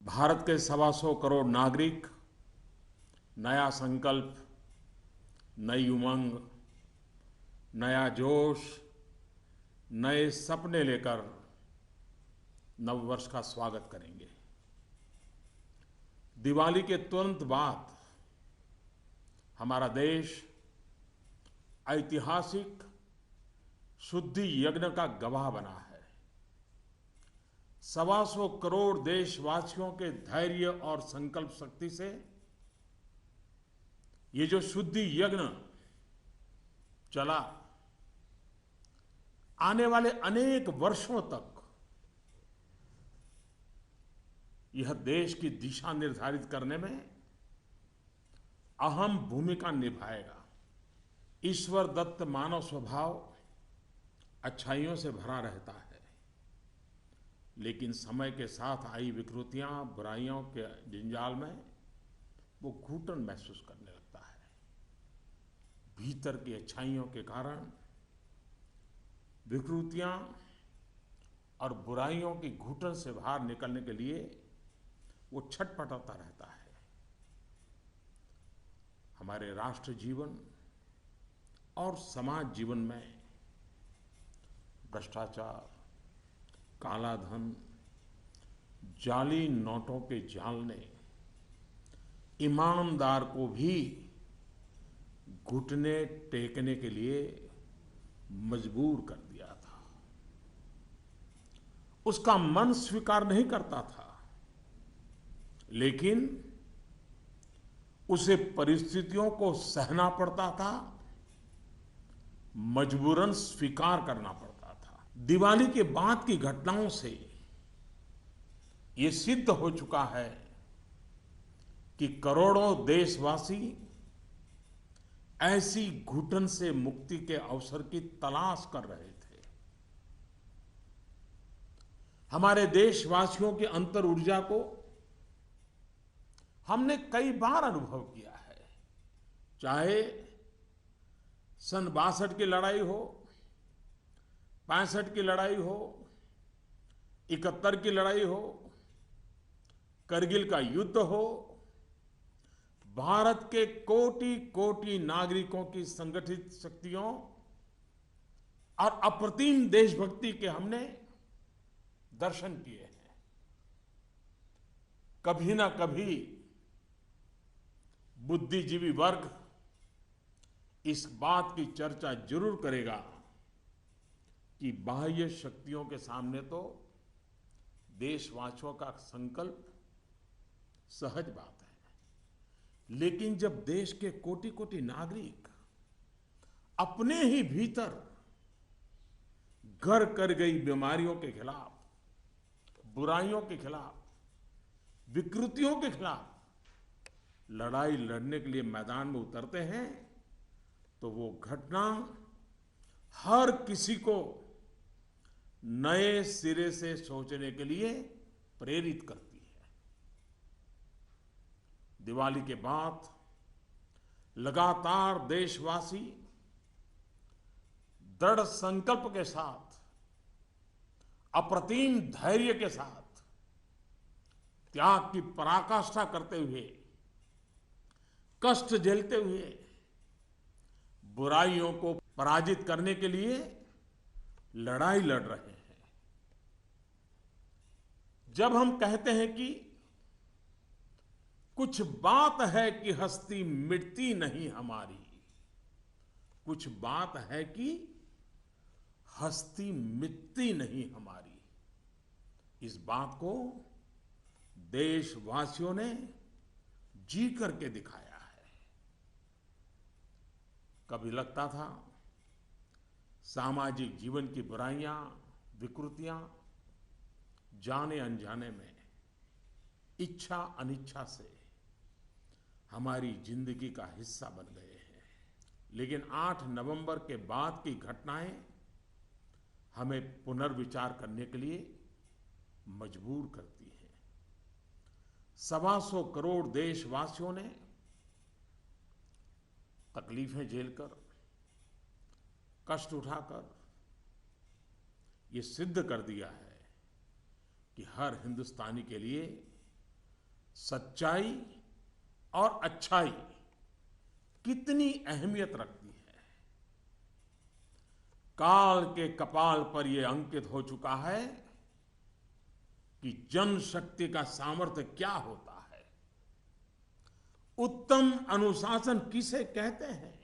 भारत के 125 करोड़ नागरिक नया संकल्प, नई उमंग, नया जोश, नए सपने लेकर नववर्ष का स्वागत करेंगे। दिवाली के तुरंत बाद हमारा देश ऐतिहासिक शुद्धि यज्ञ का गवाह बना है। 125 करोड़ देशवासियों के धैर्य और संकल्प शक्ति से ये जो शुद्धि यज्ञ चला, आने वाले अनेक वर्षों तक यह देश की दिशा निर्धारित करने में अहम भूमिका निभाएगा। ईश्वर दत्त मानव स्वभाव अच्छाइयों से भरा रहता है, लेकिन समय के साथ आई विकृतियां, बुराइयों के जंजाल में वो घुटन महसूस करने लगता है। भीतर की अच्छाइयों के कारण विकृतियां और बुराइयों की घुटन से बाहर निकलने के लिए वो छटपटाता रहता है। हमारे राष्ट्र जीवन और समाज जीवन में भ्रष्टाचार, काला धन, जाली नोटों के जाल ने ईमानदार को भी घुटने टेकने के लिए मजबूर कर दिया था। उसका मन स्वीकार नहीं करता था, लेकिन उसे परिस्थितियों को सहना पड़ता था, मजबूरन स्वीकार करना पड़ता था। दिवाली के बाद की घटनाओं से ये सिद्ध हो चुका है कि करोड़ों देशवासी ऐसी घुटन से मुक्ति के अवसर की तलाश कर रहे थे। हमारे देशवासियों की अंतर ऊर्जा को हमने कई बार अनुभव किया है। चाहे सन 62 की लड़ाई हो, 65 की लड़ाई हो, 71 की लड़ाई हो, करगिल का युद्ध हो, भारत के कोटि कोटि नागरिकों की संगठित शक्तियों और अप्रतिम देशभक्ति के हमने दर्शन किए हैं। कभी ना कभी बुद्धिजीवी वर्ग इस बात की चर्चा जरूर करेगा कि बाह्य शक्तियों के सामने तो देशवासियों का संकल्प सहज बात है, लेकिन जब देश के कोटि कोटि नागरिक अपने ही भीतर घर कर गई बीमारियों के खिलाफ, बुराइयों के खिलाफ, विकृतियों के खिलाफ लड़ाई लड़ने के लिए मैदान में उतरते हैं, तो वो घटना हर किसी को नए सिरे से सोचने के लिए प्रेरित करती है। दिवाली के बाद लगातार देशवासी दृढ़ संकल्प के साथ, अप्रतिम धैर्य के साथ, त्याग की पराकाष्ठा करते हुए, कष्ट झेलते हुए बुराइयों को पराजित करने के लिए लड़ाई लड़ रहे हैं। जब हम कहते हैं कि कुछ बात है कि हस्ती मिटती नहीं हमारी, कुछ बात है कि हस्ती मिटती नहीं हमारी, इस बात को देशवासियों ने जी करके दिखाया है। कभी लगता था सामाजिक जीवन की बुराइयां, विकृतियां जाने अनजाने में, इच्छा अनिच्छा से हमारी जिंदगी का हिस्सा बन गए हैं। लेकिन 8 नवंबर के बाद की घटनाएं हमें पुनर्विचार करने के लिए मजबूर करती हैं। 125 करोड़ देशवासियों ने तकलीफें झेलकर, कष्ट उठाकर ये सिद्ध कर दिया है कि हर हिंदुस्तानी के लिए सच्चाई और अच्छाई कितनी अहमियत रखती है। काल के कपाल पर यह अंकित हो चुका है कि जनशक्ति का सामर्थ्य क्या होता है, उत्तम अनुशासन किसे कहते हैं,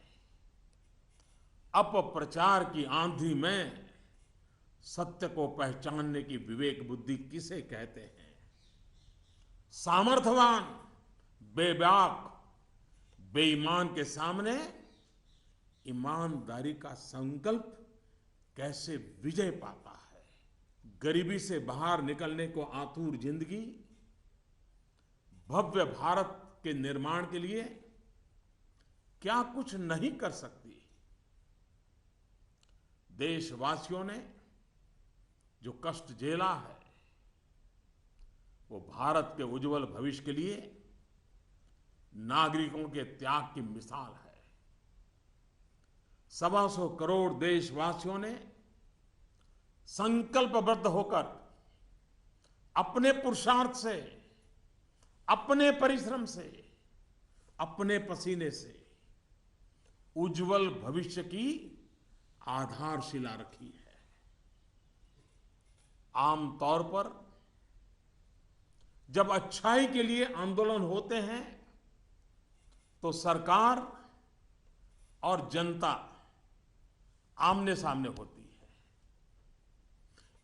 अपप्रचार की आंधी में सत्य को पहचानने की विवेक बुद्धि किसे कहते हैं, सामर्थ्यवान बेबाक बेईमान के सामने ईमानदारी का संकल्प कैसे विजय पाता है, गरीबी से बाहर निकलने को आतुर जिंदगी भव्य भारत के निर्माण के लिए क्या कुछ नहीं कर सकती। देशवासियों ने जो कष्ट झेला है वो भारत के उज्जवल भविष्य के लिए नागरिकों के त्याग की मिसाल है। 125 करोड़ देशवासियों ने संकल्पबद्ध होकर अपने पुरुषार्थ से, अपने परिश्रम से, अपने पसीने से उज्जवल भविष्य की आधारशिला रखी है। आमतौर पर जब अच्छाई के लिए आंदोलन होते हैं तो सरकार और जनता आमने सामने होती है।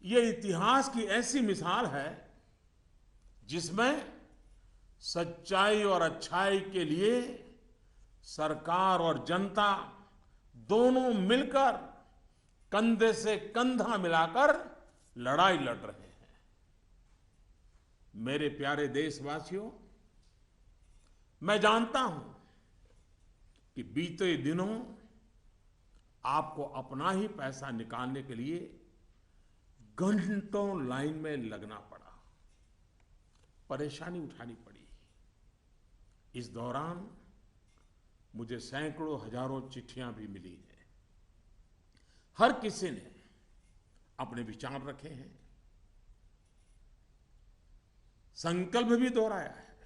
यह इतिहास की ऐसी मिसाल है जिसमें सच्चाई और अच्छाई के लिए सरकार और जनता दोनों मिलकर कंधे से कंधा मिलाकर लड़ाई लड़ रहे हैं। मेरे प्यारे देशवासियों, मैं जानता हूं कि बीते दिनों आपको अपना ही पैसा निकालने के लिए घंटों लाइन में लगना पड़ा, परेशानी उठानी पड़ी। इस दौरान मुझे सैकड़ों हजारों चिट्ठियां भी मिली हैं। हर किसी ने अपने विचार रखे हैं, संकल्प भी दोहराया है,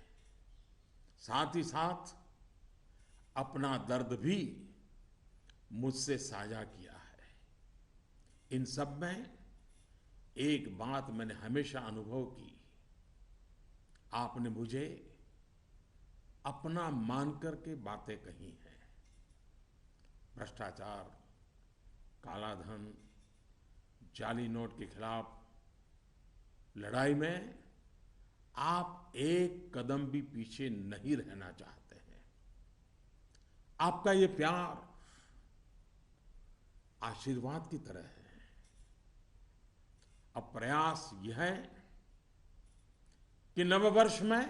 साथ ही साथ अपना दर्द भी मुझसे साझा किया है। इन सब में एक बात मैंने हमेशा अनुभव की, आपने मुझे अपना मानकर के बातें कही हैं। भ्रष्टाचार, काला धन, जाली नोट के खिलाफ लड़ाई में आप एक कदम भी पीछे नहीं रहना चाहते हैं। आपका ये प्यार आशीर्वाद की तरह है। अब प्रयास यह है कि नववर्ष में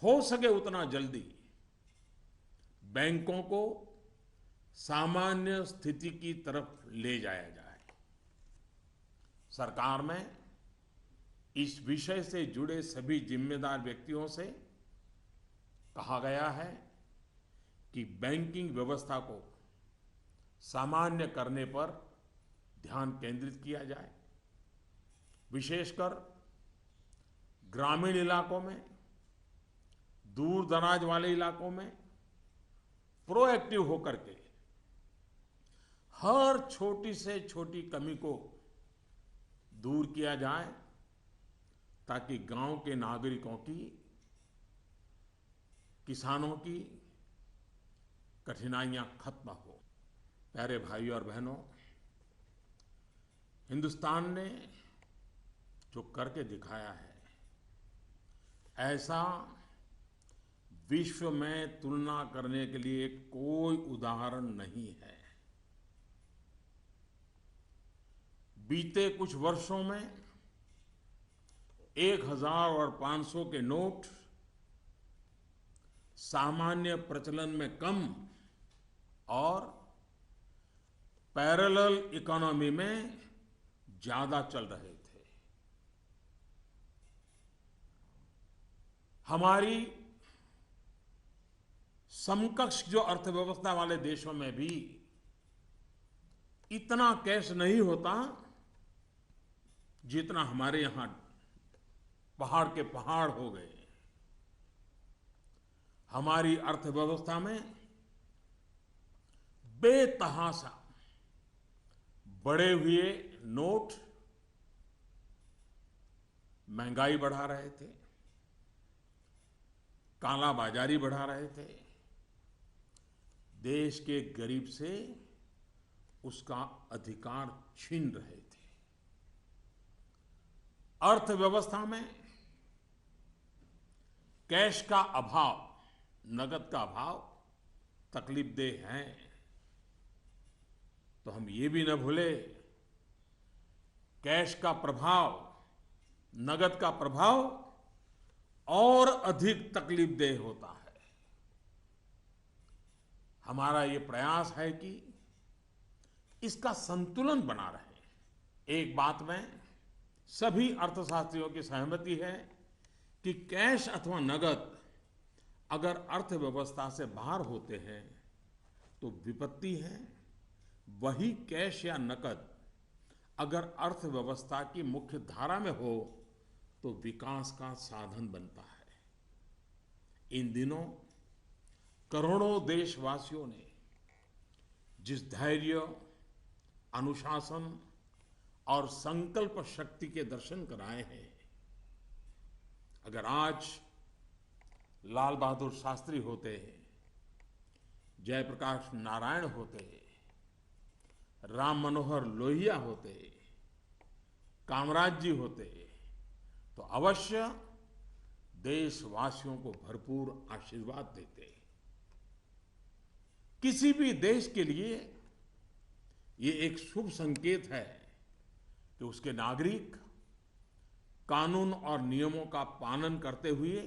हो सके उतना जल्दी बैंकों को सामान्य स्थिति की तरफ ले जाया जाए। सरकार में इस विषय से जुड़े सभी जिम्मेदार व्यक्तियों से कहा गया है कि बैंकिंग व्यवस्था को सामान्य करने पर ध्यान केंद्रित किया जाए। विशेषकर ग्रामीण इलाकों में, दूर दराज वाले इलाकों में प्रोएक्टिव होकर के हर छोटी से छोटी कमी को दूर किया जाए ताकि गांव के नागरिकों की, किसानों की कठिनाइयां खत्म हो। प्यारे भाइयों और बहनों, हिंदुस्तान ने जो करके दिखाया है, ऐसा विश्व में तुलना करने के लिए कोई उदाहरण नहीं है। बीते कुछ वर्षों में 1000 और 500 के नोट सामान्य प्रचलन में कम और पैरेलल इकोनॉमी में ज्यादा चल रहे थे। हमारी समकक्ष जो अर्थव्यवस्था वाले देशों में भी इतना कैश नहीं होता जितना हमारे यहां पहाड़ के पहाड़ हो गए। हमारी अर्थव्यवस्था में बेतहाशा बढ़े हुए नोट महंगाई बढ़ा रहे थे, काला बाजारी बढ़ा रहे थे, देश के गरीब से उसका अधिकार छीन रहे थे। अर्थव्यवस्था में कैश का अभाव, नगद का अभाव तकलीफदेह है। तो हम ये भी न भूले, कैश का प्रभाव, नगद का प्रभाव और अधिक तकलीफदेह होता है। हमारा ये प्रयास है कि इसका संतुलन बना रहे। एक बात में सभी अर्थशास्त्रियों की सहमति है कि कैश अथवा नगद अगर अर्थव्यवस्था से बाहर होते हैं तो विपत्ति है। वही कैश या नकद अगर अर्थव्यवस्था की मुख्य धारा में हो तो विकास का साधन बनता है। इन दिनों करोड़ों देशवासियों ने जिस धैर्य, अनुशासन और संकल्प शक्ति के दर्शन कराए हैं, अगर आज लाल बहादुर शास्त्री होते, जयप्रकाश नारायण होते, राम मनोहर लोहिया होते, कामराज जी होते, तो अवश्य देशवासियों को भरपूर आशीर्वाद देते। किसी भी देश के लिए ये एक शुभ संकेत है कि उसके नागरिक कानून और नियमों का पालन करते हुए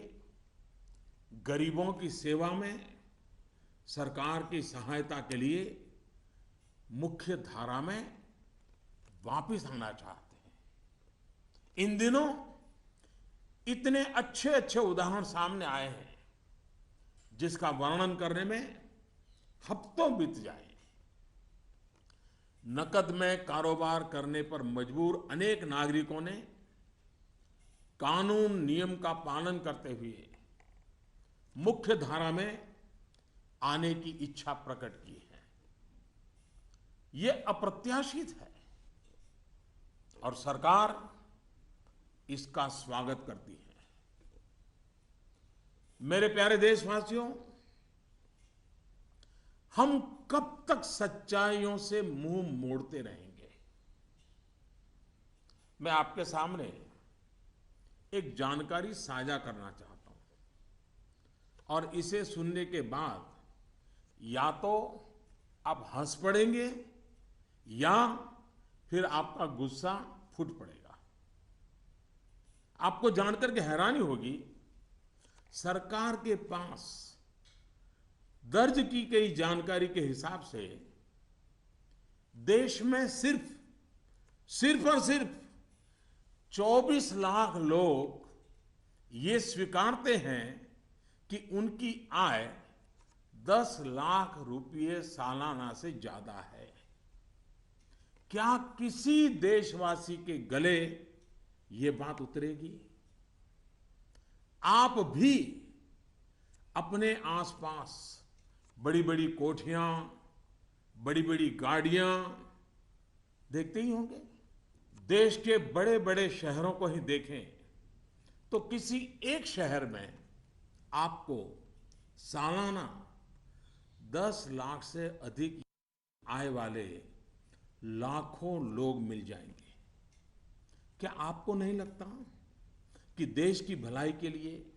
गरीबों की सेवा में, सरकार की सहायता के लिए मुख्य धारा में वापस आना चाहते हैं। इन दिनों इतने अच्छे अच्छे उदाहरण सामने आए हैं जिसका वर्णन करने में हफ्तों बीत जाए। नकद में कारोबार करने पर मजबूर अनेक नागरिकों ने कानून नियम का पालन करते हुए मुख्य धारा में आने की इच्छा प्रकट की है। यह अप्रत्याशित है और सरकार इसका स्वागत करती है। मेरे प्यारे देशवासियों, हम कब तक सच्चाइयों से मुंह मोड़ते रहेंगे? मैं आपके सामने एक जानकारी साझा करना चाहता हूं और इसे सुनने के बाद या तो आप हंस पड़ेंगे या फिर आपका गुस्सा फूट पड़ेगा। आपको जानकर के हैरानी होगी, सरकार के पास दर्ज की गई जानकारी के हिसाब से देश में सिर्फ और सिर्फ 24 लाख लोग ये स्वीकारते हैं कि उनकी आय 10 लाख रुपये सालाना से ज्यादा है। क्या किसी देशवासी के गले ये बात उतरेगी? आप भी अपने आसपास बड़ी बड़ी कोठियां, बड़ी बड़ी गाड़ियां देखते ही होंगे। देश के बड़े बड़े शहरों को ही देखें तो किसी एक शहर में आपको सालाना 10 लाख से अधिक आय वाले लाखों लोग मिल जाएंगे। क्या आपको नहीं लगता कि देश की भलाई के लिए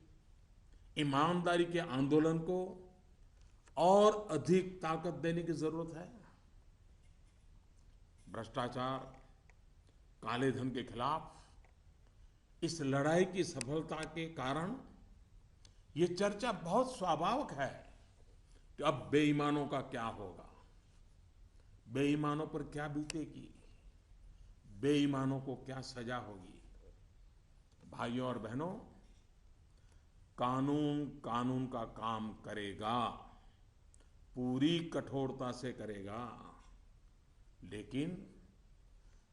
ईमानदारी के आंदोलन को और अधिक ताकत देने की जरूरत है? भ्रष्टाचार, काले धन के खिलाफ इस लड़ाई की सफलता के कारण ये चर्चा बहुत स्वाभाविक है कि अब बेईमानों का क्या होगा, बेईमानों पर क्या बीतेगी, बेईमानों को क्या सजा होगी। भाइयों और बहनों, कानून का काम करेगा, पूरी कठोरता से करेगा, लेकिन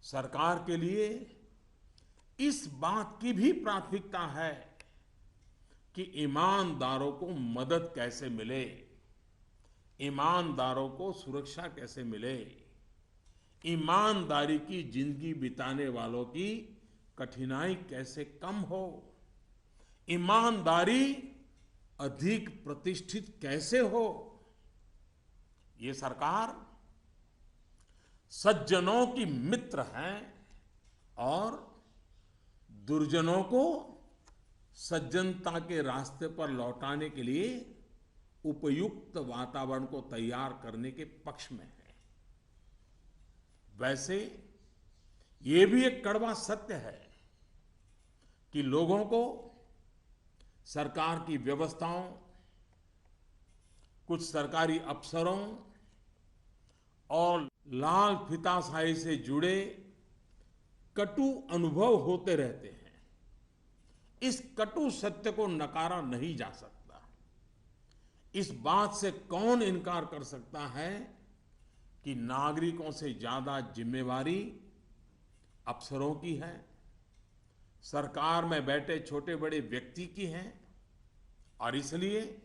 सरकार के लिए इस बात की भी प्राथमिकता है कि ईमानदारों को मदद कैसे मिले, ईमानदारों को सुरक्षा कैसे मिले, ईमानदारी की जिंदगी बिताने वालों की कठिनाई कैसे कम हो, ईमानदारी अधिक प्रतिष्ठित कैसे हो। ये सरकार सज्जनों की मित्र है और दुर्जनों को सज्जनता के रास्ते पर लौटाने के लिए उपयुक्त वातावरण को तैयार करने के पक्ष में है। वैसे ये भी एक कड़वा सत्य है कि लोगों को सरकार की व्यवस्थाओं, कुछ सरकारी अफसरों और लाल फीताशाही से जुड़े कटु अनुभव होते रहते हैं। इस कटु सत्य को नकारा नहीं जा सकता। इस बात से कौन इनकार कर सकता है कि नागरिकों से ज्यादा जिम्मेवारी अफसरों की है, सरकार में बैठे छोटे बड़े व्यक्ति की है। और इसलिए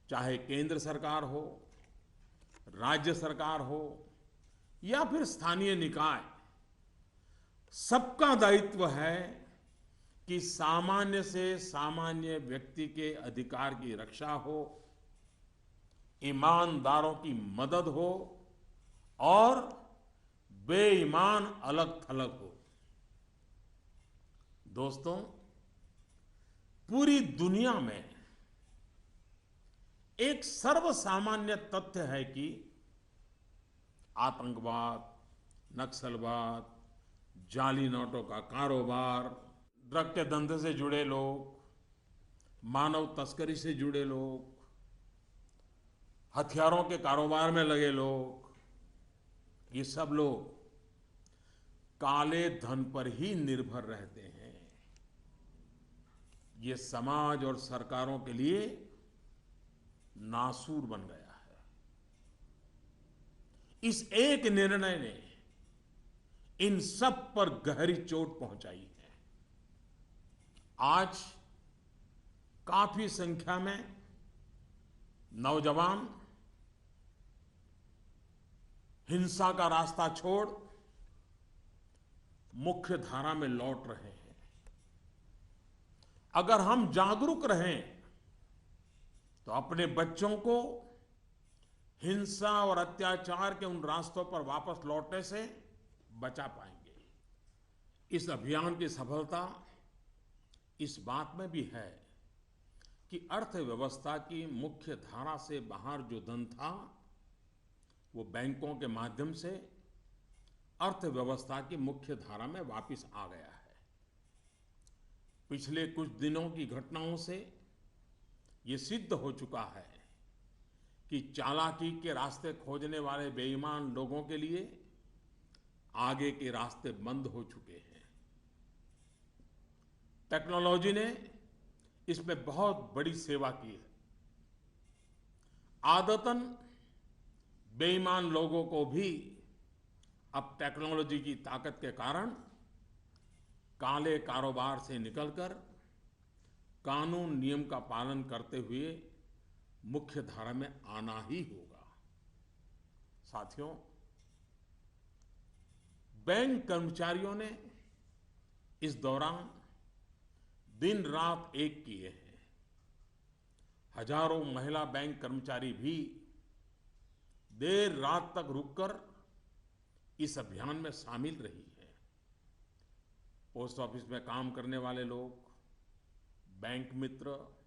चाहे केंद्र सरकार हो, राज्य सरकार हो या फिर स्थानीय निकाय, सबका दायित्व है कि सामान्य से सामान्य व्यक्ति के अधिकार की रक्षा हो, ईमानदारों की मदद हो और बेईमान अलग थलग हो। दोस्तों, पूरी दुनिया में एक सर्वसामान्य तथ्य है कि आतंकवाद, नक्सलवाद, जाली नोटों का कारोबार, ड्रग के धंधे से जुड़े लोग, मानव तस्करी से जुड़े लोग, हथियारों के कारोबार में लगे लोग, ये सब लोग काले धन पर ही निर्भर रहते हैं। ये समाज और सरकारों के लिए नासूर बन गया है। इस एक निर्णय ने इन सब पर गहरी चोट पहुंचाई है। आज काफी संख्या में नौजवान हिंसा का रास्ता छोड़ मुख्य धारा में लौट रहे हैं। अगर हम जागरूक रहें तो अपने बच्चों को हिंसा और अत्याचार के उन रास्तों पर वापस लौटने से बचा पाएंगे। इस अभियान की सफलता इस बात में भी है कि अर्थव्यवस्था की मुख्य धारा से बाहर जो धन था वो बैंकों के माध्यम से अर्थव्यवस्था की मुख्य धारा में वापस आ गया है। पिछले कुछ दिनों की घटनाओं से ये सिद्ध हो चुका है कि चालाकी के रास्ते खोजने वाले बेईमान लोगों के लिए आगे के रास्ते बंद हो चुके हैं। टेक्नोलॉजी ने इसमें बहुत बड़ी सेवा की है। आदतन बेईमान लोगों को भी अब टेक्नोलॉजी की ताकत के कारण काले कारोबार से निकलकर कानून नियम का पालन करते हुए मुख्य धारा में आना ही होगा। साथियों, बैंक कर्मचारियों ने इस दौरान दिन रात एक किए हैं। हजारों महिला बैंक कर्मचारी भी देर रात तक रुककर इस अभियान में शामिल रही है। पोस्ट ऑफिस में काम करने वाले लोग, बैंक मित्र,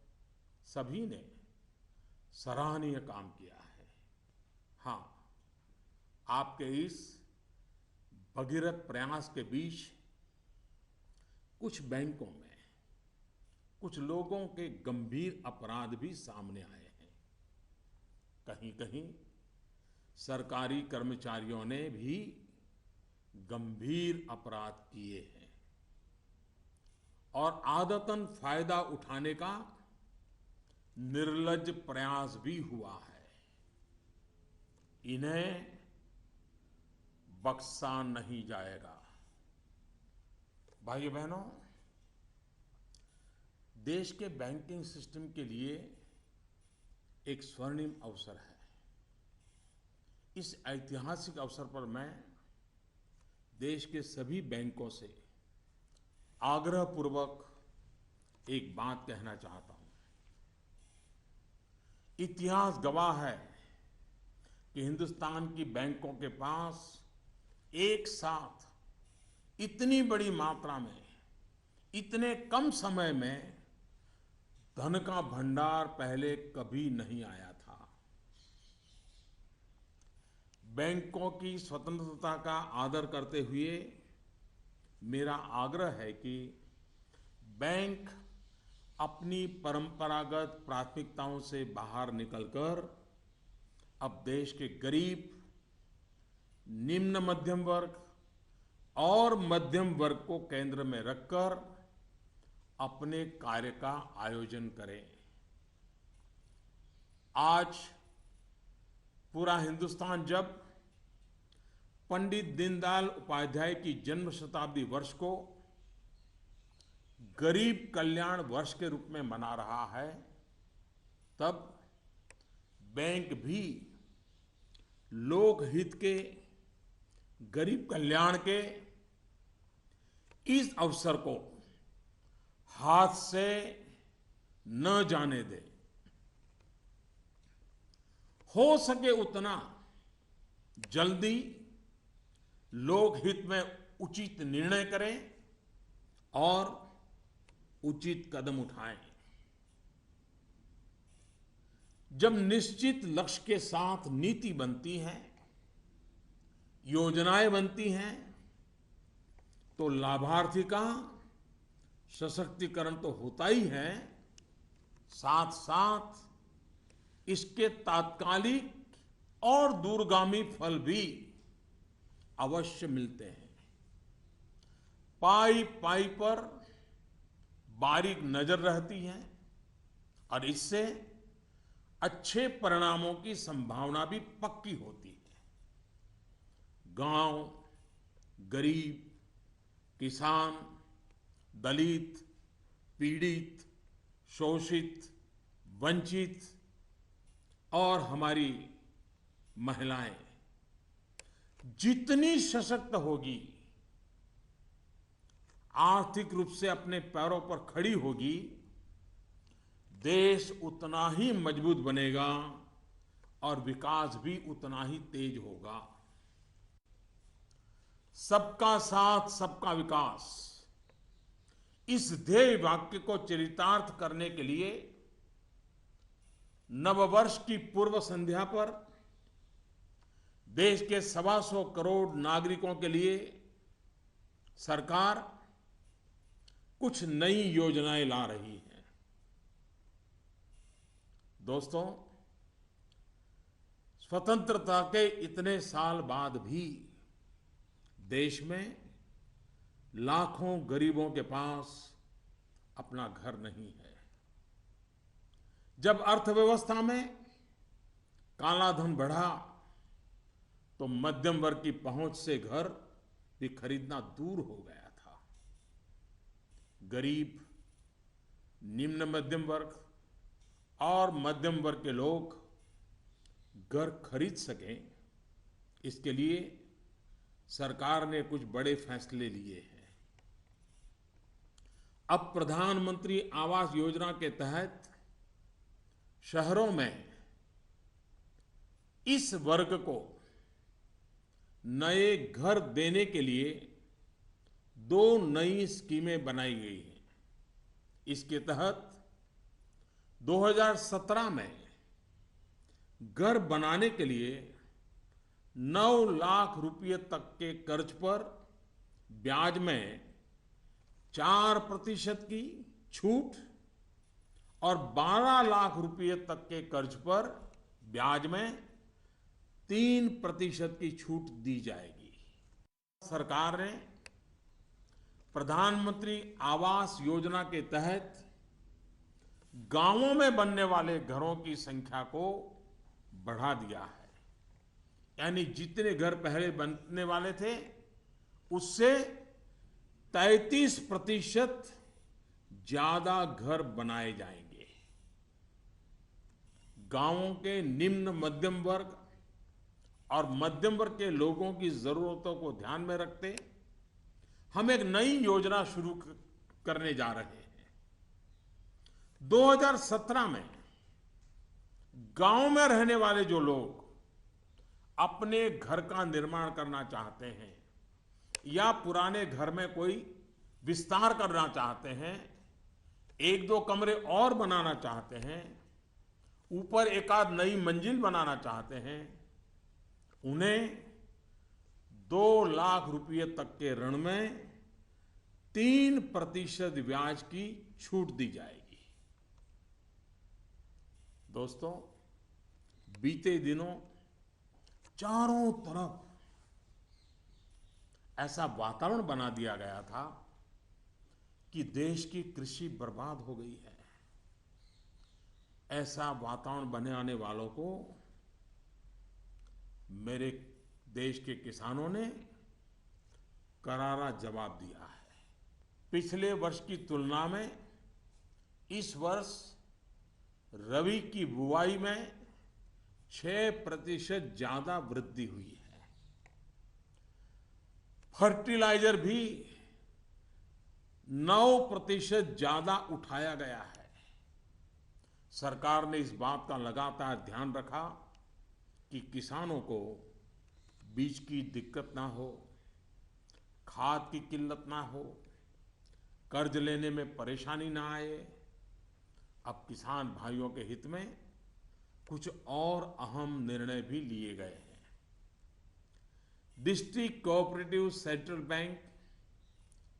सभी ने सराहनीय काम किया है। हाँ, आपके इस भगीरथ प्रयास के बीच कुछ बैंकों में कुछ लोगों के गंभीर अपराध भी सामने आए हैं। कहीं-कहीं सरकारी कर्मचारियों ने भी गंभीर अपराध किए हैं और आदतन फायदा उठाने का निर्लज्ज प्रयास भी हुआ है। इन्हें बख्शा नहीं जाएगा। भाइयों बहनों, देश के बैंकिंग सिस्टम के लिए एक स्वर्णिम अवसर है। इस ऐतिहासिक अवसर पर मैं देश के सभी बैंकों से आग्रहपूर्वक एक बात कहना चाहता हूं। इतिहास गवाह है कि हिंदुस्तान की बैंकों के पास एक साथ इतनी बड़ी मात्रा में इतने कम समय में धन का भंडार पहले कभी नहीं आया था। बैंकों की स्वतंत्रता का आदर करते हुए मेरा आग्रह है कि बैंक अपनी परंपरागत प्राथमिकताओं से बाहर निकलकर अब देश के गरीब, निम्न मध्यम वर्ग और मध्यम वर्ग को केंद्र में रखकर अपने कार्य का आयोजन करें। आज पूरा हिंदुस्तान जब पंडित दीनदयाल उपाध्याय की जन्म शताब्दी वर्ष को गरीब कल्याण वर्ष के रूप में मना रहा है, तब बैंक भी लोकहित के, गरीब कल्याण के इस अवसर को हाथ से न जाने दे। हो सके उतना जल्दी लोकहित में उचित निर्णय करें और उचित कदम उठाएं। जब निश्चित लक्ष्य के साथ नीति बनती है, योजनाएं बनती हैं, तो लाभार्थी का सशक्तिकरण तो होता ही है, साथ साथ इसके तात्कालिक और दूरगामी फल भी अवश्य मिलते हैं। पाई पाई पर बारीक नजर रहती है और इससे अच्छे परिणामों की संभावना भी पक्की होती है। गांव, गरीब, किसान, दलित, पीड़ित, शोषित, वंचित और हमारी महिलाएं जितनी सशक्त होगी, आर्थिक रूप से अपने पैरों पर खड़ी होगी, देश उतना ही मजबूत बनेगा और विकास भी उतना ही तेज होगा। सबका साथ, सबका विकास, इस ध्येय वाक्य को चरितार्थ करने के लिए नववर्ष की पूर्व संध्या पर देश के 125 करोड़ नागरिकों के लिए सरकार कुछ नई योजनाएं ला रही है। दोस्तों, स्वतंत्रता के इतने साल बाद भी देश में लाखों गरीबों के पास अपना घर नहीं है। जब अर्थव्यवस्था में काला धन बढ़ा तो मध्यम वर्ग की पहुंच से घर भी खरीदना दूर हो गया था। गरीब, निम्न मध्यम वर्ग और मध्यम वर्ग के लोग घर खरीद सकें, इसके लिए सरकार ने कुछ बड़े फैसले लिए हैं। अब प्रधानमंत्री आवास योजना के तहत शहरों में इस वर्ग को नए घर देने के लिए 2 नई स्कीमें बनाई गई हैं। इसके तहत 2017 में घर बनाने के लिए 9 लाख रुपए तक के कर्ज पर ब्याज में 4% की छूट और 12 लाख रुपए तक के कर्ज पर ब्याज में 3% की छूट दी जाएगी। सरकार ने प्रधानमंत्री आवास योजना के तहत गांवों में बनने वाले घरों की संख्या को बढ़ा दिया है। यानी जितने घर पहले बनने वाले थे उससे 33% ज्यादा घर बनाए जाएंगे। गांवों के निम्न मध्यम वर्ग और मध्यम वर्ग के लोगों की जरूरतों को ध्यान में रखते हम एक नई योजना शुरू करने जा रहे हैं। 2017 में गांव में रहने वाले जो लोग अपने घर का निर्माण करना चाहते हैं या पुराने घर में कोई विस्तार करना चाहते हैं, एक दो कमरे और बनाना चाहते हैं, ऊपर एक आध नई मंजिल बनाना चाहते हैं, उन्हें 2 लाख रुपए तक के ऋण में 3% ब्याज की छूट दी जाएगी। दोस्तों, बीते दिनों चारों तरफ ऐसा वातावरण बना दिया गया था कि देश की कृषि बर्बाद हो गई है। ऐसा वातावरण बनाने वालों को मेरे देश के किसानों ने करारा जवाब दिया है। पिछले वर्ष की तुलना में इस वर्ष रबी की बुआई में 6% ज्यादा वृद्धि हुई है। फर्टिलाइजर भी 9% ज्यादा उठाया गया है। सरकार ने इस बात का लगातार ध्यान रखा कि किसानों को बीज की दिक्कत ना हो, खाद की किल्लत ना हो, कर्ज लेने में परेशानी ना आए। अब किसान भाइयों के हित में कुछ और अहम निर्णय भी लिए गए हैं। डिस्ट्रिक्ट कोऑपरेटिव सेंट्रल बैंक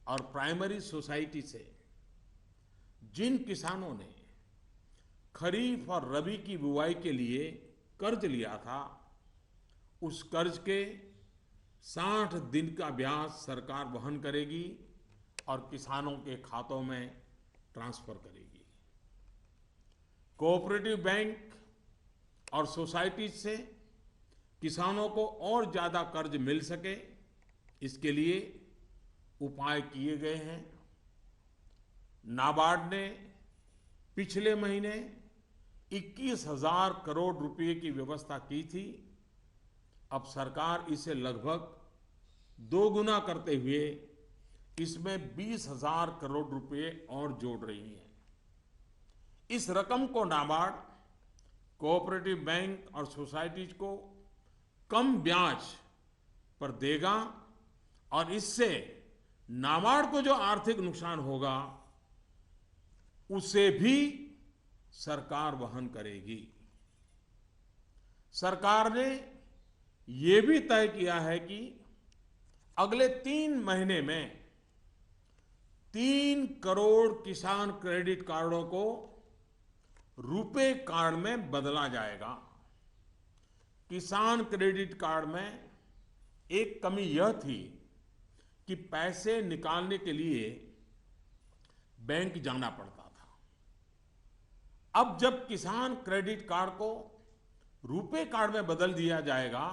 और प्राइमरी सोसाइटी से जिन किसानों ने खरीफ और रबी की बुआई के लिए कर्ज लिया था, उस कर्ज के 60 दिन का ब्याज सरकार वहन करेगी और किसानों के खातों में ट्रांसफर करेगी। कोऑपरेटिव बैंक और सोसाइटी से किसानों को और ज्यादा कर्ज मिल सके, इसके लिए उपाय किए गए हैं। नाबार्ड ने पिछले महीने 21,000 करोड़ रुपए की व्यवस्था की थी। अब सरकार इसे लगभग 2 गुना करते हुए इसमें 20,000 करोड़ रुपए और जोड़ रही है। इस रकम को नाबार्ड कोऑपरेटिव बैंक और सोसाइटीज को कम ब्याज पर देगा और इससे नाबार्ड को जो आर्थिक नुकसान होगा उसे भी सरकार वहन करेगी। सरकार ने यह भी तय किया है कि अगले 3 महीने में 3 करोड़ किसान क्रेडिट कार्डों को रुपे कार्ड में बदला जाएगा। किसान क्रेडिट कार्ड में एक कमी यह थी कि पैसे निकालने के लिए बैंक जाना पड़ता था। अब जब किसान क्रेडिट कार्ड को रुपे कार्ड में बदल दिया जाएगा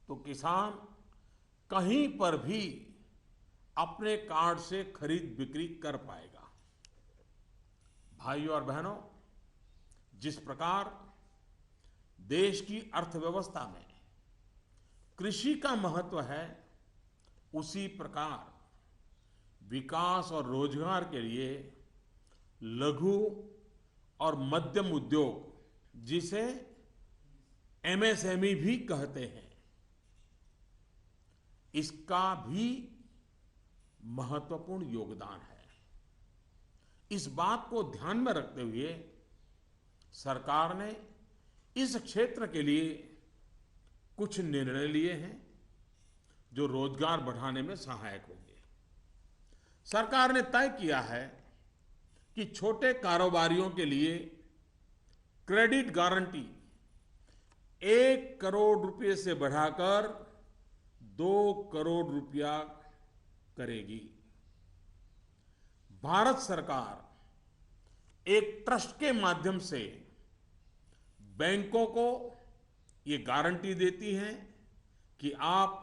तो किसान कहीं पर भी अपने कार्ड से खरीद बिक्री कर पाएगा। भाइयों और बहनों, जिस प्रकार देश की अर्थव्यवस्था में कृषि का महत्व है, उसी प्रकार विकास और रोजगार के लिए लघु और मध्यम उद्योग, जिसे एमएसएमई भी कहते हैं, इसका भी महत्वपूर्ण योगदान है। इस बात को ध्यान में रखते हुए सरकार ने इस क्षेत्र के लिए कुछ निर्णय लिए हैं जो रोजगार बढ़ाने में सहायक होंगे। सरकार ने तय किया है कि छोटे कारोबारियों के लिए क्रेडिट गारंटी 1 करोड़ रुपए से बढ़ाकर 2 करोड़ रुपया करेगी। भारत सरकार एक ट्रस्ट के माध्यम से बैंकों को ये गारंटी देती है कि आप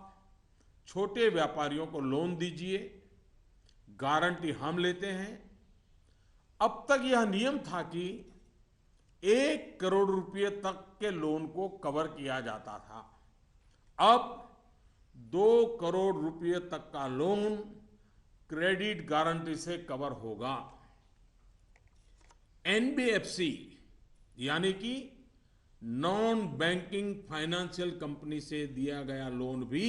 छोटे व्यापारियों को लोन दीजिए, गारंटी हम लेते हैं। अब तक यह नियम था कि 1 करोड़ रुपए तक के लोन को कवर किया जाता था। अब 2 करोड़ रुपए तक का लोन क्रेडिट गारंटी से कवर होगा। एनबीएफसी यानी कि नॉन बैंकिंग फाइनेंशियल कंपनी से दिया गया लोन भी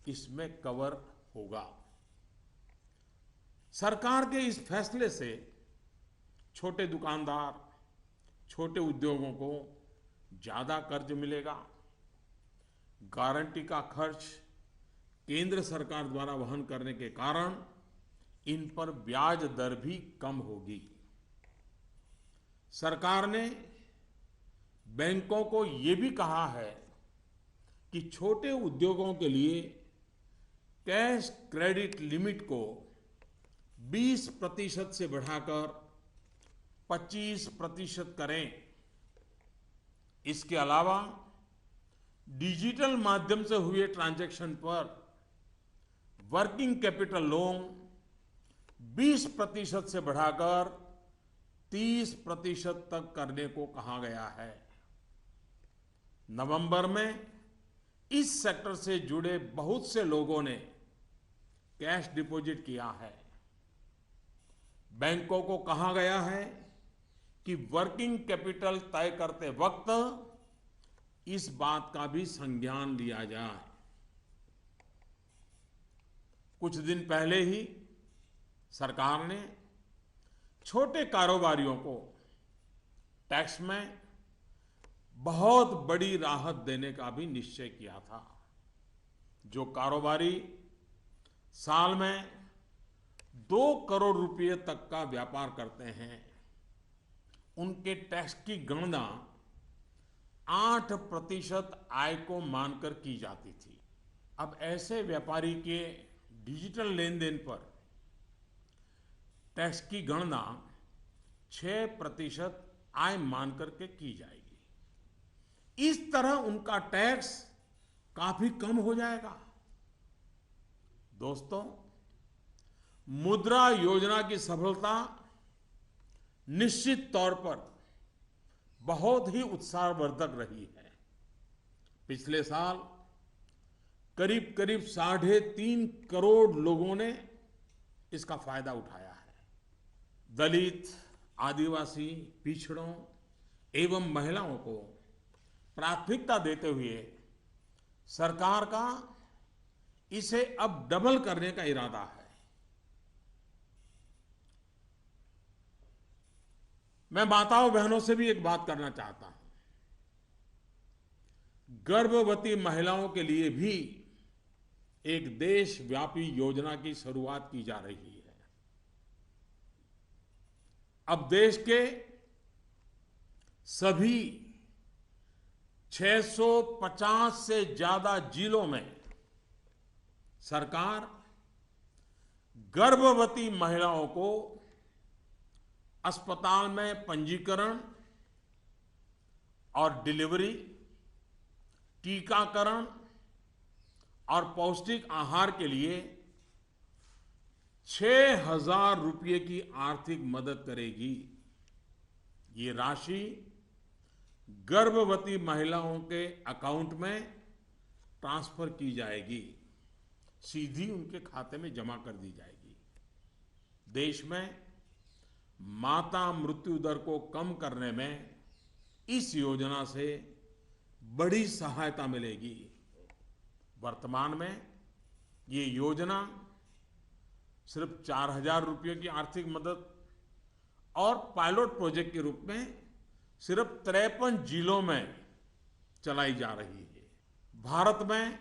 इसमें कवर होगा। सरकार के इस फैसले से छोटे दुकानदार, छोटे उद्योगों को ज्यादा कर्ज मिलेगा। गारंटी का खर्च केंद्र सरकार द्वारा वहन करने के कारण इन पर ब्याज दर भी कम होगी। सरकार ने बैंकों को ये भी कहा है कि छोटे उद्योगों के लिए कैश क्रेडिट लिमिट को 20% से बढ़ाकर 25% करें। इसके अलावा डिजिटल माध्यम से हुए ट्रांजैक्शन पर वर्किंग कैपिटल लोन 20% से बढ़ाकर 30% तक करने को कहा गया है। नवंबर में इस सेक्टर से जुड़े बहुत से लोगों ने कैश डिपॉजिट किया है। बैंकों को कहा गया है कि वर्किंग कैपिटल तय करते वक्त इस बात का भी संज्ञान लिया जाए। कुछ दिन पहले ही सरकार ने छोटे कारोबारियों को टैक्स में बहुत बड़ी राहत देने का भी निश्चय किया था। जो कारोबारी साल में 2 करोड़ रुपए तक का व्यापार करते हैं, उनके टैक्स की गणना 8% आय को मानकर की जाती थी। अब ऐसे व्यापारी के डिजिटल लेन देन पर टैक्स की गणना 6% आय मानकर के की जाएगी। इस तरह उनका टैक्स काफी कम हो जाएगा। दोस्तों, मुद्रा योजना की सफलता निश्चित तौर पर बहुत ही उत्साहवर्धक रही है। पिछले साल करीब करीब 3.5 करोड़ लोगों ने इसका फायदा उठाया है। दलित, आदिवासी, पिछड़ों एवं महिलाओं को प्राथमिकता देते हुए सरकार का इसे अब डबल करने का इरादा है। मैं माताओं बहनों से भी एक बात करना चाहता हूं। गर्भवती महिलाओं के लिए भी एक देशव्यापी योजना की शुरुआत की जा रही है। अब देश के सभी 650 से ज्यादा जिलों में सरकार गर्भवती महिलाओं को अस्पताल में पंजीकरण और डिलीवरी, टीकाकरण और पौष्टिक आहार के लिए 6,000 रुपये की आर्थिक मदद करेगी। ये राशि गर्भवती महिलाओं के अकाउंट में ट्रांसफर की जाएगी, सीधी उनके खाते में जमा कर दी जाएगी। देश में माता मृत्यु दर को कम करने में इस योजना से बड़ी सहायता मिलेगी। वर्तमान में ये योजना सिर्फ 4,000 रुपये की आर्थिक मदद और पायलट प्रोजेक्ट के रूप में सिर्फ 53 जिलों में चलाई जा रही है। भारत में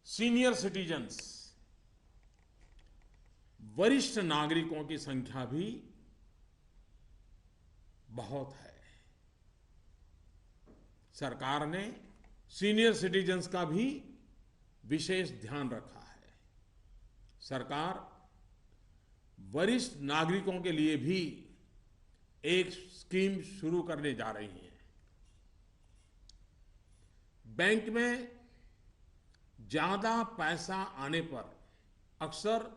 सीनियर सिटीजन्स, वरिष्ठ नागरिकों की संख्या भी बहुत है। सरकार ने सीनियर सिटीजन्स का भी विशेष ध्यान रखा है। सरकार वरिष्ठ नागरिकों के लिए भी एक स्कीम शुरू करने जा रही है। बैंक में ज्यादा पैसा आने पर अक्सर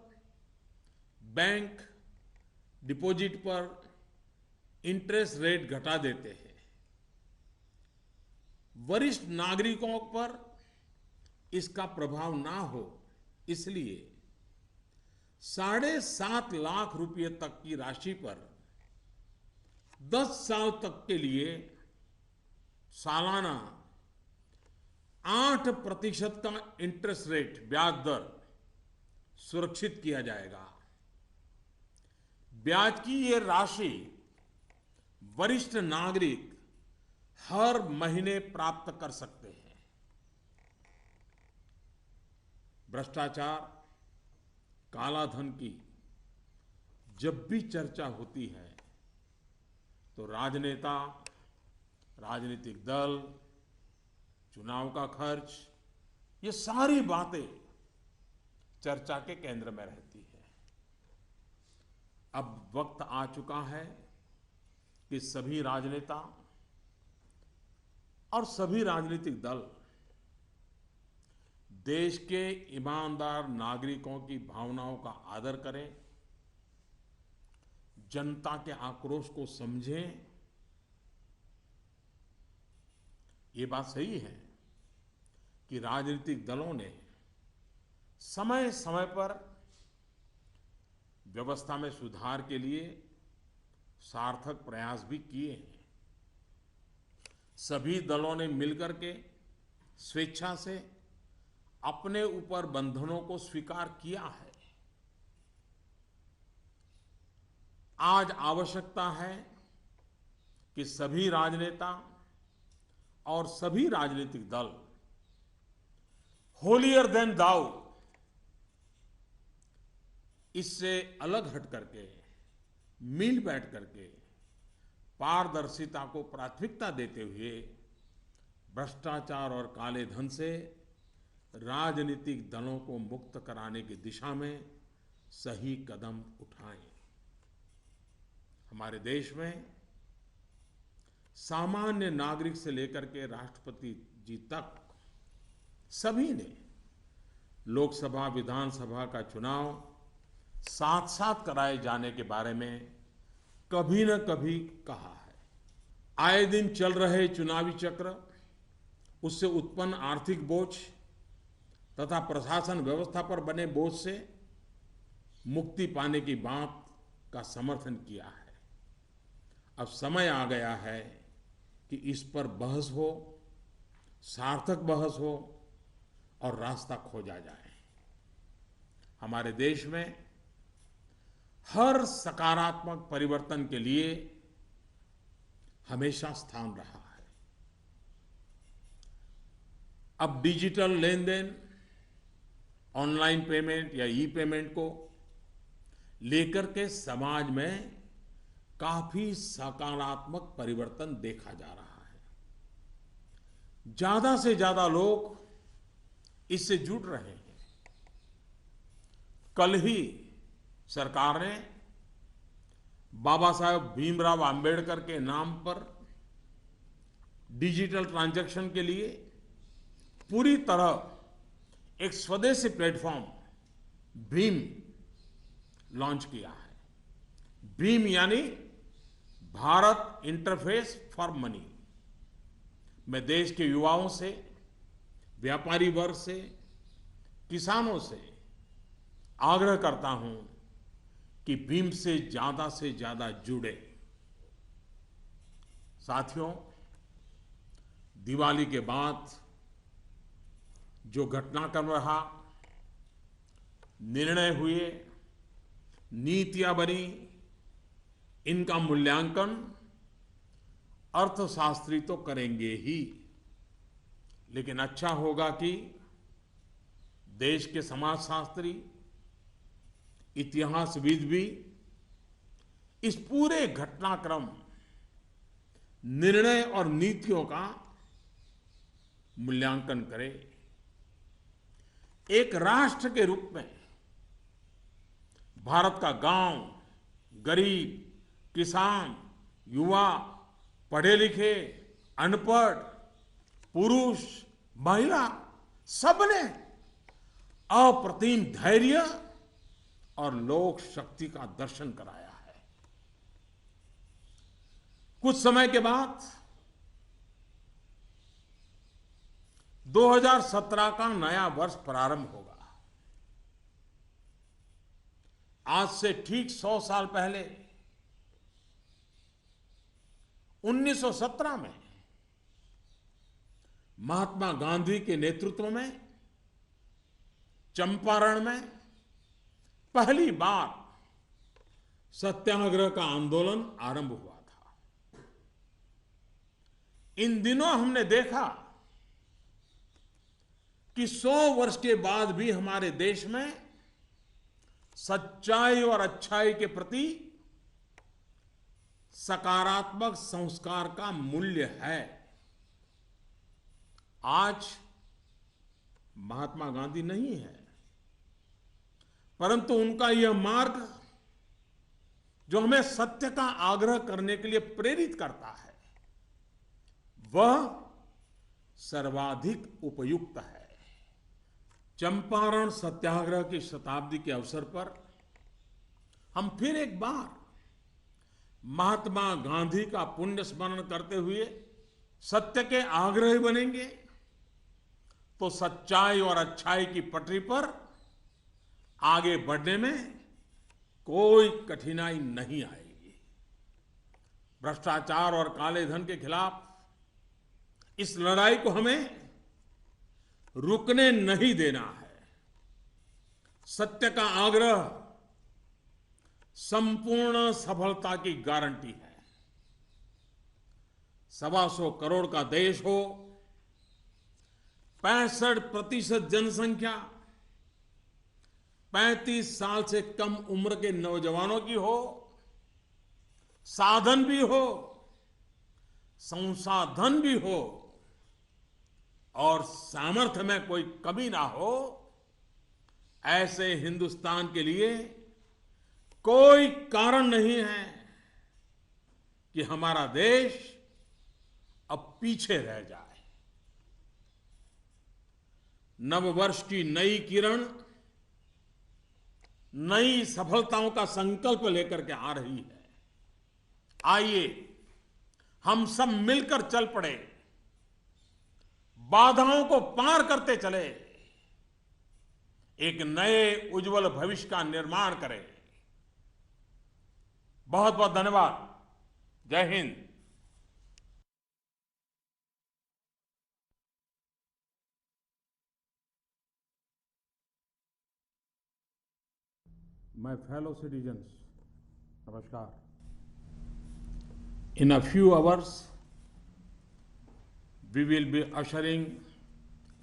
बैंक डिपॉजिट पर इंटरेस्ट रेट घटा देते हैं। वरिष्ठ नागरिकों पर इसका प्रभाव ना हो इसलिए 7.5 लाख रुपए तक की राशि पर 10 साल तक के लिए सालाना 8% का इंटरेस्ट रेट ब्याज दर सुरक्षित किया जाएगा। ब्याज की ये राशि वरिष्ठ नागरिक हर महीने प्राप्त कर सकते हैं। भ्रष्टाचार, काला धन की जब भी चर्चा होती है तो राजनेता, राजनीतिक दल, चुनाव का खर्च, ये सारी बातें चर्चा के केंद्र में रहती है। अब वक्त आ चुका है कि सभी राजनेता और सभी राजनीतिक दल देश के ईमानदार नागरिकों की भावनाओं का आदर करें, जनता के आक्रोश को समझें। ये बात सही है कि राजनीतिक दलों ने समय समय पर व्यवस्था में सुधार के लिए सार्थक प्रयास भी किए हैं। सभी दलों ने मिलकर के स्वेच्छा से अपने ऊपर बंधनों को स्वीकार किया है। आज आवश्यकता है कि सभी राजनेता और सभी राजनीतिक दल होलियर देन दाऊ इससे अलग हट करके, मिल बैठ करके पारदर्शिता को प्राथमिकता देते हुए भ्रष्टाचार और काले धन से राजनीतिक दलों को मुक्त कराने की दिशा में सही कदम उठाएं। हमारे देश में सामान्य नागरिक से लेकर के राष्ट्रपति जी तक सभी ने लोकसभा, विधानसभा का चुनाव साथ साथ कराए जाने के बारे में कभी न कभी कहा है। आए दिन चल रहे चुनावी चक्र, उससे उत्पन्न आर्थिक बोझ तथा प्रशासन व्यवस्था पर बने बोझ से मुक्ति पाने की बात का समर्थन किया है। अब समय आ गया है कि इस पर बहस हो, सार्थक बहस हो और रास्ता खोजा जाए। हमारे देश में हर सकारात्मक परिवर्तन के लिए हमेशा स्थान रहा है। अब डिजिटल लेन देन, ऑनलाइन पेमेंट या ई पेमेंट को लेकर के समाज में काफी सकारात्मक परिवर्तन देखा जा रहा है। ज्यादा से ज्यादा लोग इससे जुड़ रहे हैं। कल ही सरकार ने बाबा साहेब भीमराव अंबेडकर के नाम पर डिजिटल ट्रांजैक्शन के लिए पूरी तरह एक स्वदेशी प्लेटफॉर्म भीम लॉन्च किया है। भीम यानी भारत इंटरफेस फॉर मनी। मैं देश के युवाओं से, व्यापारी वर्ग से, किसानों से आग्रह करता हूं कि भीम से ज्यादा जुड़े। साथियों, दिवाली के बाद जो घटनाक्रम रहा, निर्णय हुए, नीतियां बनी, इनका मूल्यांकन अर्थशास्त्री तो करेंगे ही, लेकिन अच्छा होगा कि देश के समाजशास्त्री, इतिहासविद भी इस पूरे घटनाक्रम, निर्णय और नीतियों का मूल्यांकन करें। एक राष्ट्र के रूप में भारत का गांव, गरीब, किसान, युवा, पढ़े लिखे, अनपढ़, पुरुष, महिला, सबने अप्रतिम धैर्य और लोक शक्ति का दर्शन कराया है। कुछ समय के बाद 2017 का नया वर्ष प्रारंभ होगा। आज से ठीक 100 साल पहले 1917 में महात्मा गांधी के नेतृत्व में चंपारण में पहली बार सत्याग्रह का आंदोलन आरंभ हुआ था। इन दिनों हमने देखा कि 100 वर्ष के बाद भी हमारे देश में सच्चाई और अच्छाई के प्रति सकारात्मक संस्कार का मूल्य है। आज महात्मा गांधी नहीं है, परंतु उनका यह मार्ग जो हमें सत्य का आग्रह करने के लिए प्रेरित करता है, वह सर्वाधिक उपयुक्त है। चंपारण सत्याग्रह की शताब्दी के अवसर पर हम फिर एक बार महात्मा गांधी का पुण्य स्मरण करते हुए सत्य के आग्रही बनेंगे तो सच्चाई और अच्छाई की पटरी पर आगे बढ़ने में कोई कठिनाई नहीं आएगी। भ्रष्टाचार और काले धन के खिलाफ इस लड़ाई को हमें रुकने नहीं देना है। सत्य का आग्रह संपूर्ण सफलता की गारंटी है। 125 करोड़ का देश हो, 65% जनसंख्या 35 साल से कम उम्र के नौजवानों की हो, साधन भी हो, संसाधन भी हो और सामर्थ्य में कोई कमी ना हो, ऐसे हिंदुस्तान के लिए कोई कारण नहीं है कि हमारा देश अब पीछे रह जाए। नववर्ष की नई किरण नई सफलताओं का संकल्प लेकर के आ रही है। आइए हम सब मिलकर चल पड़े, बाधाओं को पार करते चले, एक नए उज्जवल भविष्य का निर्माण करें। बहुत बहुत धन्यवाद। जय Hind. My fellow citizens, Namaskar. In a few hours, we will be ushering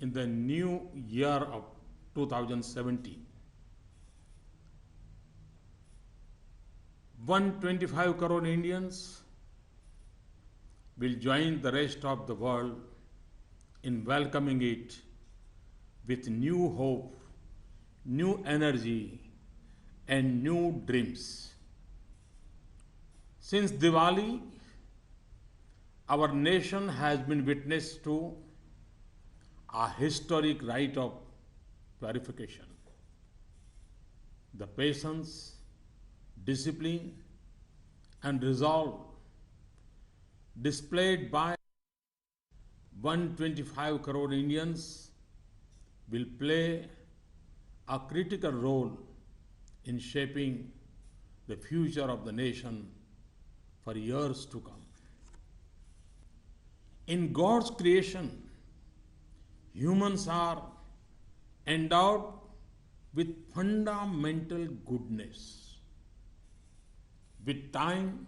in the new year of 2017. 125 crore Indians will join the rest of the world in welcoming it with new hope, new energy, and new dreams. Since Diwali, our nation has been witness to a historic rite of purification. The patience, discipline, and resolve displayed by 125 crore Indians will play a critical role in shaping the future of the nation for years to come. In God's creation, humans are endowed with fundamental goodness. With time,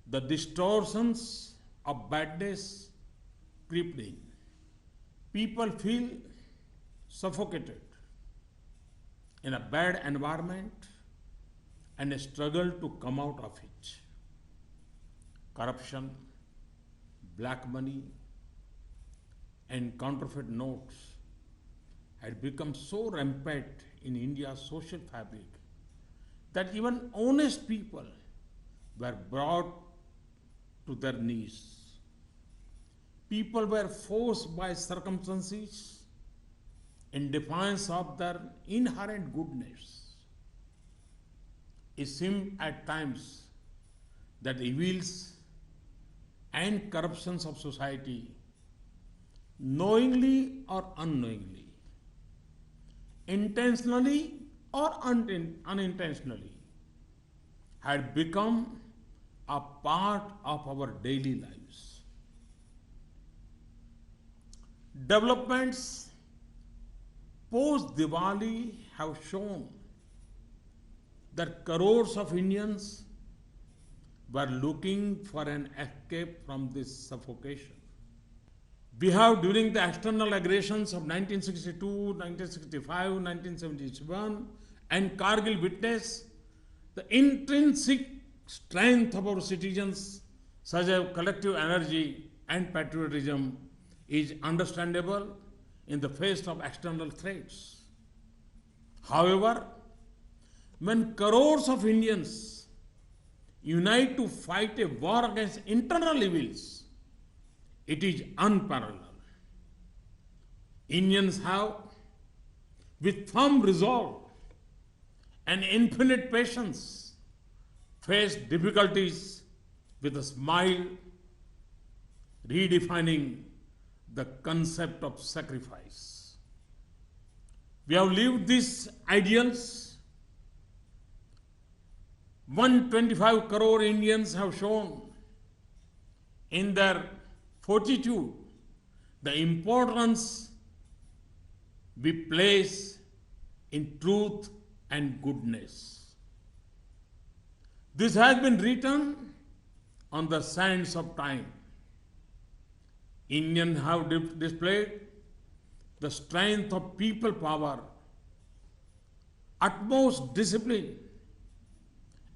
the distortions of badness creep in. People feel suffocated in a bad environment and struggle to come out of it. Corruption, black money, and counterfeit notes had become so rampant in India's social fabric that even honest people were brought to their knees. People were forced by circumstances in defiance of their inherent goodness it seems at times that the evils and corruptions of society, knowingly or unknowingly, intentionally or unintentionally, had become a part of our daily lives. Developments post Diwali have shown that crores of Indians were looking for an escape from this suffocation. We have, during the external aggressions of 1962, 1965, 1971, and Kargil, witnessed the intrinsic strength of our citizens, such as collective energy and patriotism, is understandable in the face of external threats. However, when crores of Indians unite to fight a war against internal evils, it is unparalleled. Indians have, with firm resolve and infinite patience, faced difficulties with a smile, redefining the concept of sacrifice. We have lived these ideals. 125 crore Indians have shown in their fortitude the importance we place in truth and goodness. This has been written on the sands of time. Indians have displayed the strength of people power, utmost discipline,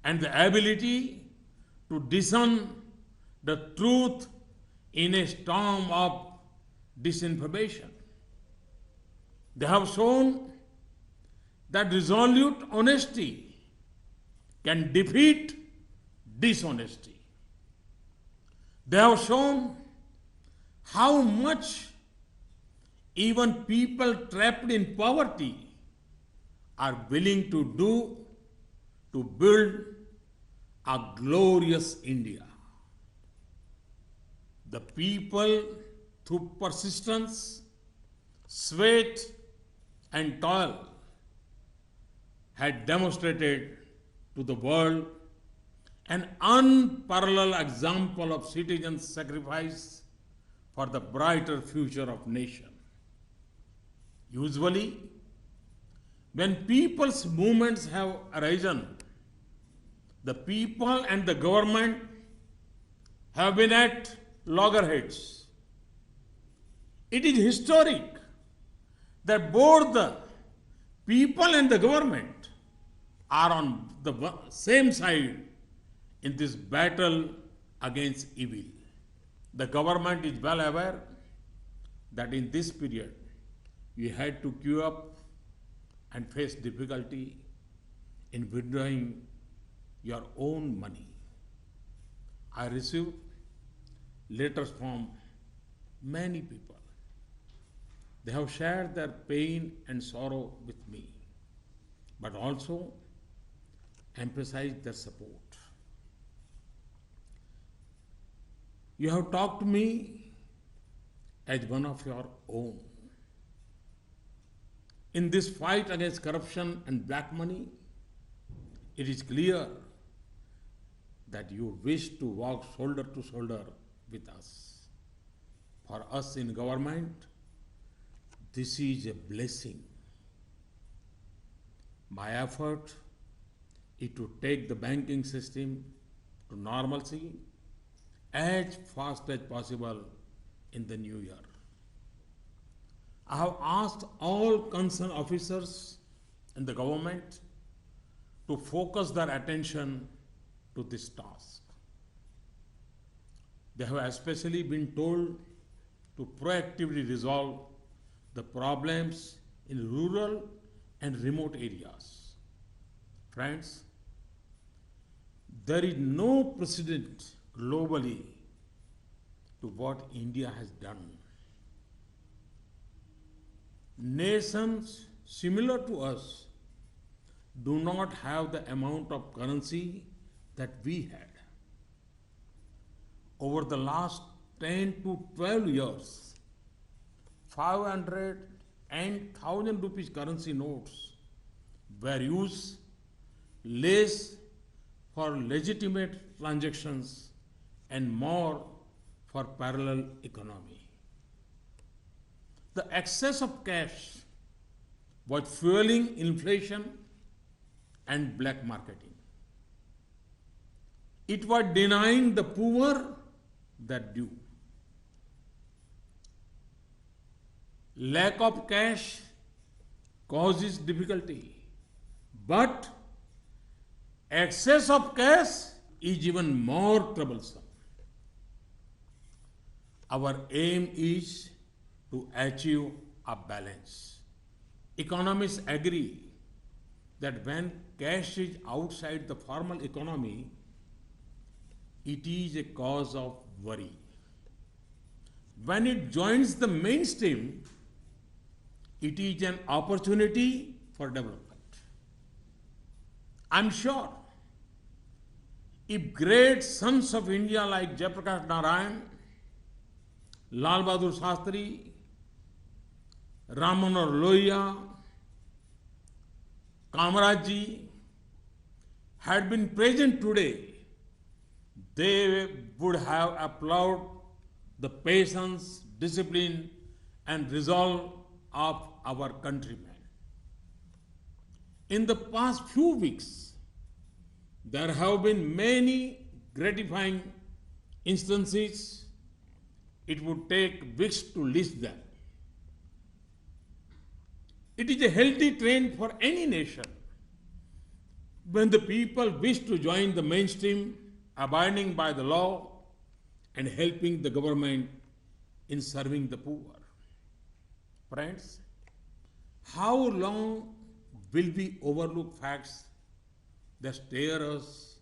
and the ability to discern the truth in a storm of disinformation. They have shown that resolute honesty can defeat dishonesty. They have shown how much even people trapped in poverty are willing to do to build a glorious India. The people, through persistence, sweat, and toil, had demonstrated to the world an unparalleled example of citizen sacrifice for the brighter future of nation. Usually, when people's movements have arisen, the people and the government have been at loggerheads. It is historic that both the people and the government are on the same side in this battle against evil. The government is well aware that in this period you had to queue up and face difficulty in withdrawing your own money. I received letters from many people. They have shared their pain and sorrow with me, but also emphasized their support. You have talked to me as one of your own. In this fight against corruption and black money, it is clear that you wish to walk shoulder to shoulder with us. For us in government, this is a blessing. My effort is to take the banking system to normalcy as fast as possible in the new year. I have asked all concerned officers in the government to focus their attention to this task. They have especially been told to proactively resolve the problems in rural and remote areas. Friends, there is no precedent globally to what India has done. Nations similar to us do not have the amount of currency that we had. Over the last 10 to 12 years, 500 and 1000 rupees currency notes were used less for legitimate transactions and more for parallel economy. The excess of cash was fueling inflation and black marketing. It was denying the poor their due. Lack of cash causes difficulty, but excess of cash is even more troublesome. Our aim is to achieve a balance. Economists agree that when cash is outside the formal economy, it is a cause of worry. When it joins the mainstream, it is an opportunity for development. I'm sure if great sons of India like Jayaprakash Narayan, Lal Bahadur Shastri, Ram Manohar Lohia, Kamaraj ji had been present today, they would have applauded the patience, discipline, and resolve of our countrymen. In the past few weeks, there have been many gratifying instances. It would take weeks to list them. It is a healthy trend for any nation when the people wish to join the mainstream, abiding by the law and helping the government in serving the poor. Friends, how long will we overlook facts that stare us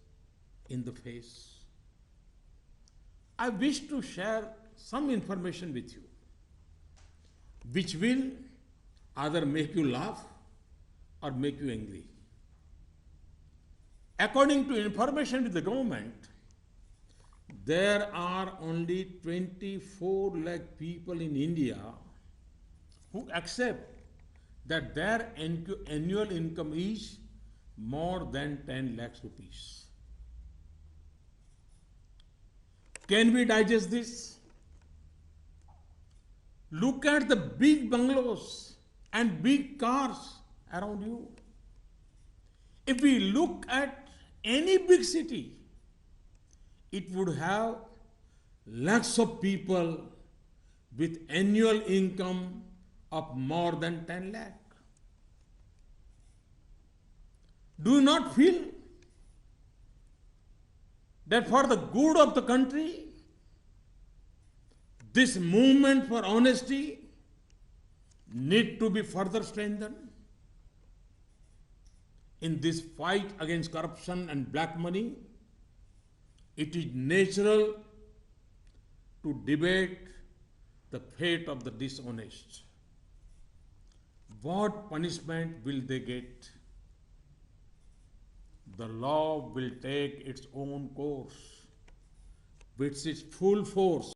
in the face? I wish to share some information with you, which will either make you laugh or make you angry. According to information with the government, there are only 24 lakh people in India who accept that their annual income is more than 10 lakhs rupees. Can we digest this? Look at the big bungalows and big cars around you. If we look at any big city, it would have lakhs of people with annual income of more than 10 lakh. Do you not feel that for the good of the country, this movement for honesty need to be further strengthened? In this fight against corruption and black money, it is natural to debate the fate of the dishonest. What punishment will they get? The law will take its own course with its full force